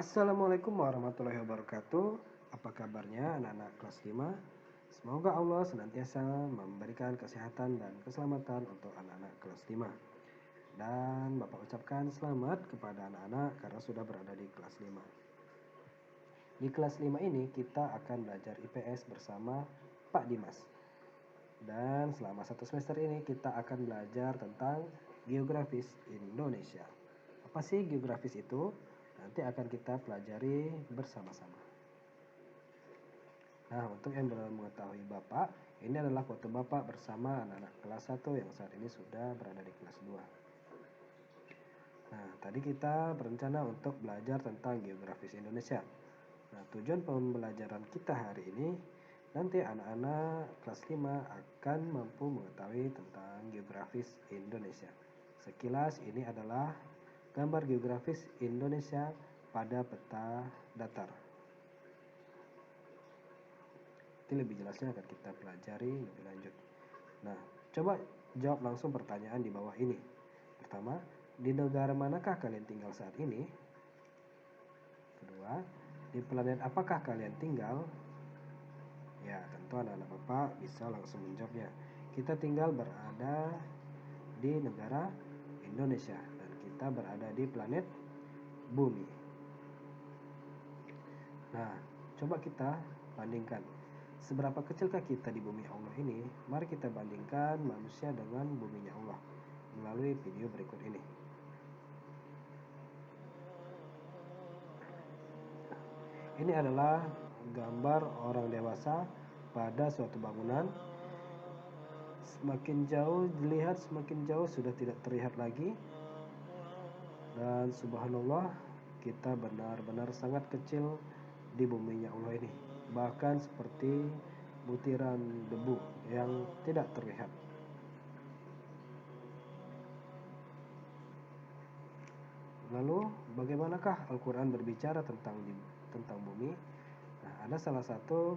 Assalamualaikum warahmatullahi wabarakatuh. Apa kabarnya anak-anak kelas 5? Semoga Allah senantiasa memberikan kesehatan dan keselamatan untuk anak-anak kelas 5. Dan Bapak ucapkan selamat kepada anak-anak karena sudah berada di kelas 5. Di kelas 5 ini kita akan belajar IPS bersama Pak Dimas. Dan selama 1 semester ini kita akan belajar tentang geografis Indonesia. Apa sih geografis itu? Nanti akan kita pelajari bersama-sama. Nah, untuk yang belum mengetahui Bapak, ini adalah foto Bapak bersama anak-anak kelas 1 yang saat ini sudah berada di kelas 2. Nah, tadi kita berencana untuk belajar tentang geografis Indonesia. Nah, tujuan pembelajaran kita hari ini, nanti anak-anak kelas 5 akan mampu mengetahui tentang geografis Indonesia. Sekilas ini adalah gambar geografis Indonesia pada peta datar. Nanti lebih jelasnya akan kita pelajari lebih lanjut. Nah, coba jawab langsung pertanyaan di bawah ini. Pertama, di negara manakah kalian tinggal saat ini? Kedua, di planet apakah kalian tinggal? Ya, tentu anak-anak Bapak bisa langsung menjawabnya. Kita tinggal berada di negara Indonesia dan kita berada di planet Bumi. Nah, coba kita bandingkan. Seberapa kecilkah kita di bumi Allah ini? Mari kita bandingkan manusia dengan buminya Allah melalui video berikut ini. Ini adalah gambar orang dewasa pada suatu bangunan. Semakin jauh dilihat, semakin jauh sudah tidak terlihat lagi. Dan subhanallah, kita benar-benar sangat kecil di buminya Allah ini. Bahkan seperti butiran debu yang tidak terlihat. Lalu bagaimanakah Al-Quran berbicara tentang bumi? Nah, ada salah satu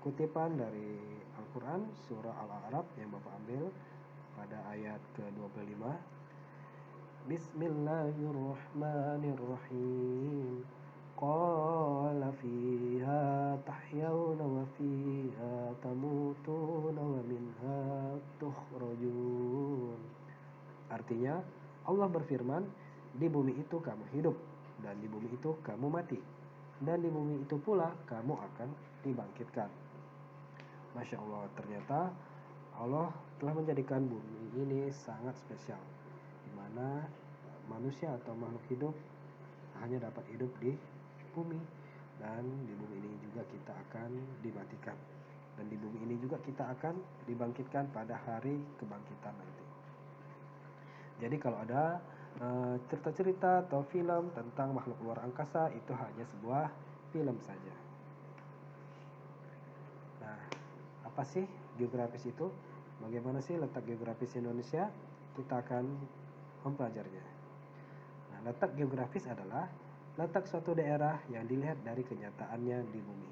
kutipan dari Al-Quran surah Al-A'raf yang Bapak ambil pada ayat ke-25. Bismillahirrahmanirrahim. Qala fiha tahyawna wa fiha tamutuna wa minha tukhrajun. Artinya, Allah berfirman, di bumi itu kamu hidup, dan di bumi itu kamu mati, dan di bumi itu pula kamu akan dibangkitkan. Masya Allah, ternyata Allah telah menjadikan bumi ini sangat spesial, di mana manusia atau makhluk hidup hanya dapat hidup di bumi, dan di bumi ini juga kita akan dimatikan, dan di bumi ini juga kita akan dibangkitkan pada hari kebangkitan nanti. Jadi kalau ada cerita-cerita atau film tentang makhluk luar angkasa, itu hanya sebuah film saja. Nah, apa sih geografis itu? Bagaimana sih letak geografis Indonesia? Kita akan mempelajarinya. Nah, letak geografis adalah letak suatu daerah yang dilihat dari kenyataannya di bumi.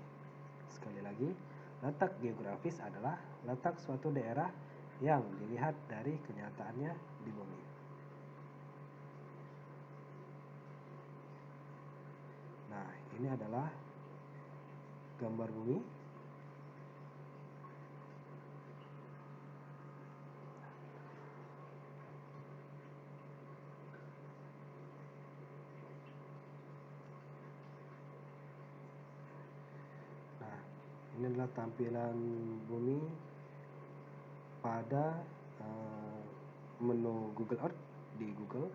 Sekali lagi, letak geografis adalah letak suatu daerah yang dilihat dari kenyataannya di bumi. Nah, ini adalah gambar bumi. Nah, ini adalah tampilan bumi pada menu Google Earth di Google.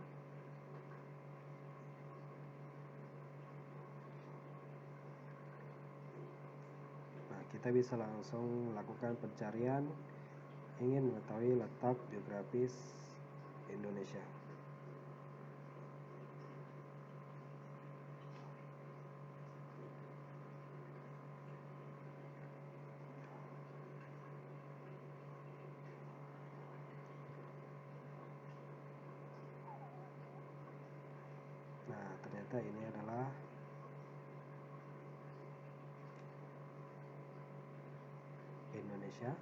Nah, kita bisa langsung melakukan pencarian ingin mengetahui letak geografis Indonesia. Nah, ternyata ini adalah Indonesia.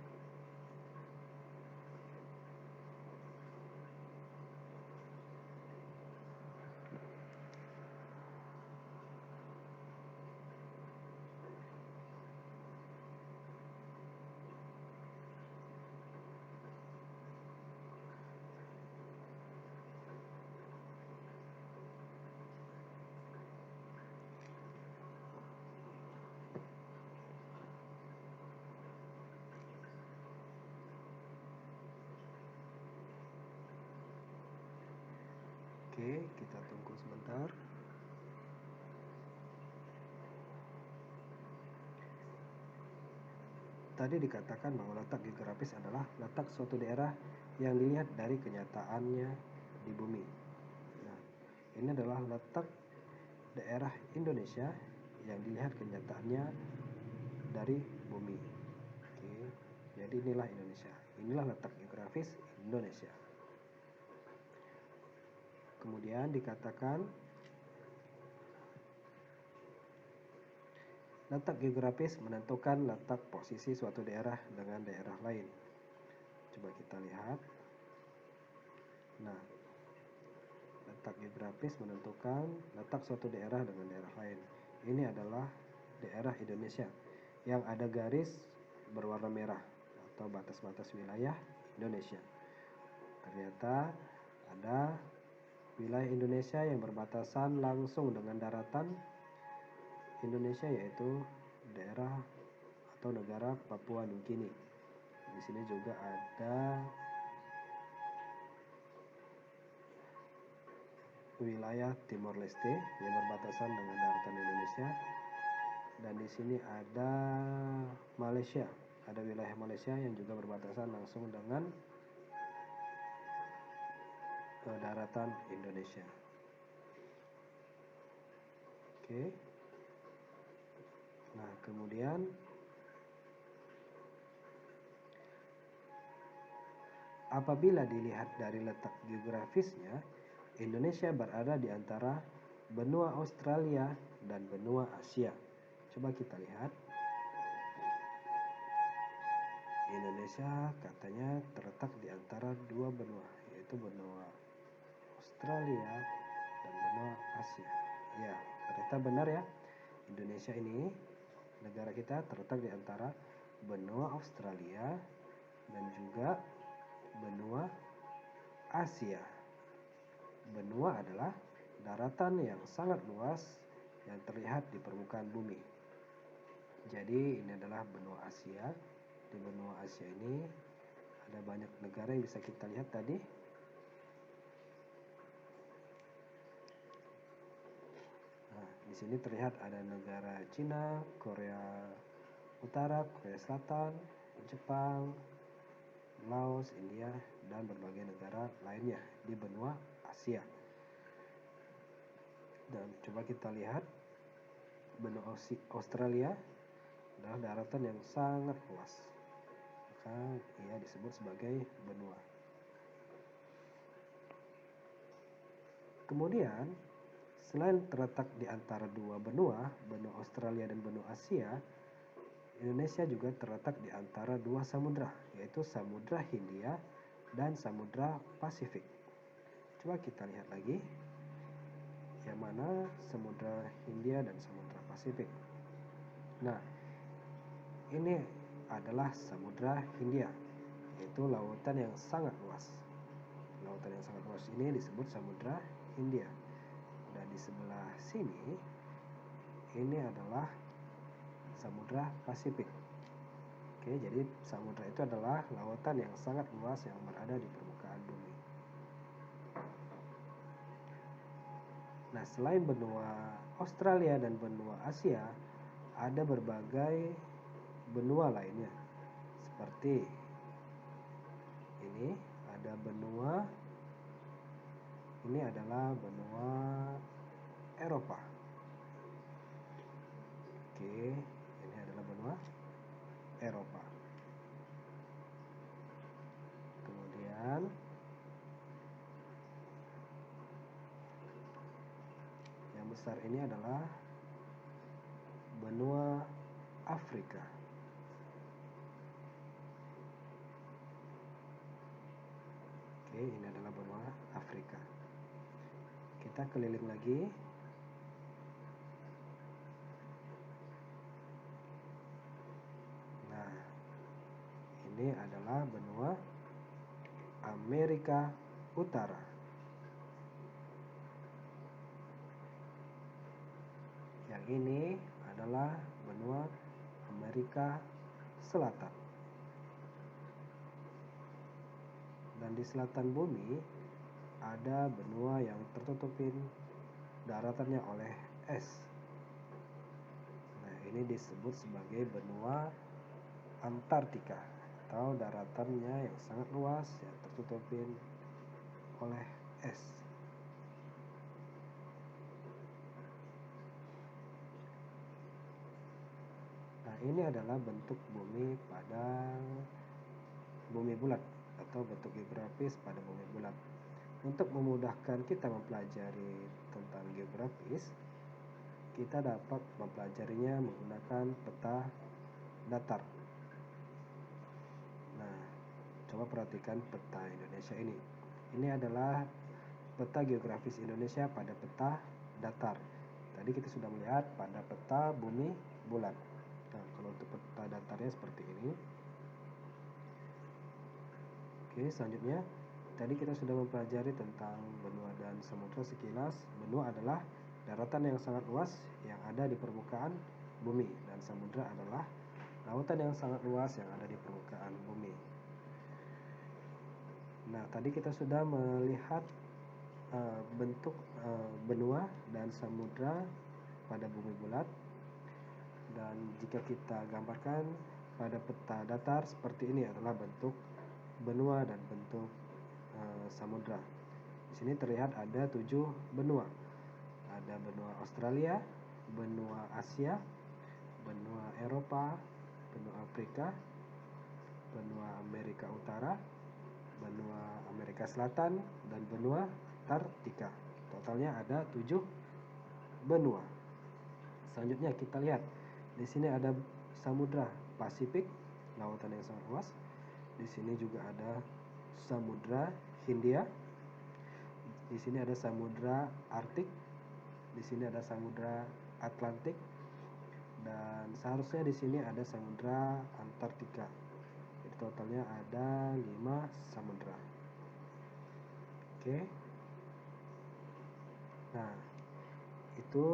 Oke, kita tunggu sebentar. Tadi dikatakan bahwa letak geografis adalah letak suatu daerah yang dilihat dari kenyataannya di bumi. Nah, ini adalah letak daerah Indonesia yang dilihat kenyataannya dari bumi. Oke, jadi inilah Indonesia. Inilah letak geografis Indonesia. Kemudian dikatakan letak geografis menentukan letak posisi suatu daerah dengan daerah lain. Coba kita lihat. Nah, letak geografis menentukan letak suatu daerah dengan daerah lain. Ini adalah daerah Indonesia yang ada garis berwarna merah atau batas-batas wilayah Indonesia. Ternyata ada wilayah Indonesia yang berbatasan langsung dengan daratan Indonesia, yaitu daerah atau negara Papua Nugini. Di sini juga ada wilayah Timor Leste yang berbatasan dengan daratan Indonesia, dan di sini ada Malaysia, ada wilayah Malaysia yang juga berbatasan langsung dengan daratan Indonesia. Oke. Nah, kemudian apabila dilihat dari letak geografisnya, Indonesia berada di antara benua Australia dan benua Asia. Coba kita lihat. Indonesia katanya terletak di antara dua benua, yaitu benua Australia dan benua Asia. Ya, ternyata benar ya. Indonesia ini, negara kita terletak di antara benua Australia dan juga benua Asia. Benua adalah daratan yang sangat luas yang terlihat di permukaan bumi. Jadi ini adalah benua Asia. Di benua Asia ini ada banyak negara yang bisa kita lihat tadi. Nah, di sini terlihat ada negara Cina, Korea Utara, Korea Selatan, Jepang, Laos, India, dan berbagai negara lainnya di benua Asia. Dan coba kita lihat, benua Australia adalah daratan yang sangat luas, maka ia disebut sebagai benua. Kemudian, selain terletak di antara dua benua Australia dan benua Asia, Indonesia juga terletak di antara dua samudra, yaitu Samudra Hindia dan Samudra Pasifik. Coba kita lihat lagi, yang mana Samudra Hindia dan Samudra Pasifik. Nah, ini adalah Samudra Hindia, yaitu lautan yang sangat luas. Lautan yang sangat luas ini disebut Samudra Hindia. Dan di sebelah sini, ini adalah Samudra Pasifik. Oke, jadi samudra itu adalah lautan yang sangat luas yang berada di permukaan bumi. Nah, selain benua Australia dan benua Asia, ada berbagai benua lainnya. Seperti ini, ada benua, ini adalah benua Eropa. Oke, ini adalah benua Eropa. Kemudian yang besar ini adalah benua Afrika. Oke, ini adalah benua Afrika. Kita keliling lagi. Nah, ini adalah benua Amerika Utara. Yang ini adalah benua Amerika Selatan. Dan di selatan bumi ada benua yang tertutupin daratannya oleh es. Nah, ini disebut sebagai benua Antartika atau daratannya yang sangat luas yang tertutupin oleh es. Nah, ini adalah bentuk bumi pada bumi bulat atau bentuk geografis pada bumi bulat. Untuk memudahkan kita mempelajari tentang geografis, kita dapat mempelajarinya menggunakan peta datar. Nah, coba perhatikan peta Indonesia ini. Ini adalah peta geografis Indonesia pada peta datar. Tadi kita sudah melihat pada peta bumi bulat. Nah, kalau untuk peta datarnya seperti ini. Oke, selanjutnya tadi kita sudah mempelajari tentang benua dan samudra sekilas. Benua adalah daratan yang sangat luas yang ada di permukaan bumi, dan samudra adalah lautan yang sangat luas yang ada di permukaan bumi. Nah, tadi kita sudah melihat bentuk benua dan samudra pada bumi bulat, dan jika kita gambarkan pada peta datar seperti ini adalah bentuk benua dan bentuk samudra. Di sini terlihat ada 7 benua. Ada benua Australia, benua Asia, benua Eropa, benua Afrika, benua Amerika Utara, benua Amerika Selatan, dan benua Antartika. Totalnya ada 7 benua. Selanjutnya kita lihat di sini ada samudra Pasifik, lautan yang sangat luas. Di sini juga ada samudra Hindia. Di sini ada samudra Arktik. Di sini ada samudra Atlantik, dan seharusnya di sini ada samudra Antartika. Jadi totalnya ada 5 samudra. Oke. Nah, itu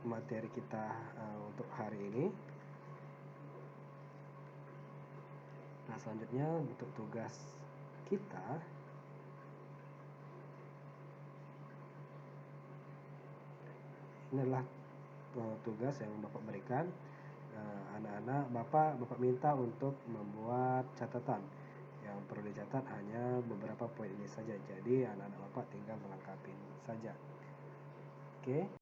materi kita untuk hari ini. Nah, selanjutnya untuk tugas kita, ini adalah tugas yang Bapak berikan. Anak-anak, Bapak minta untuk membuat catatan. Yang perlu dicatat hanya beberapa poin ini saja. Jadi anak-anak Bapak tinggal melengkapi saja. Oke.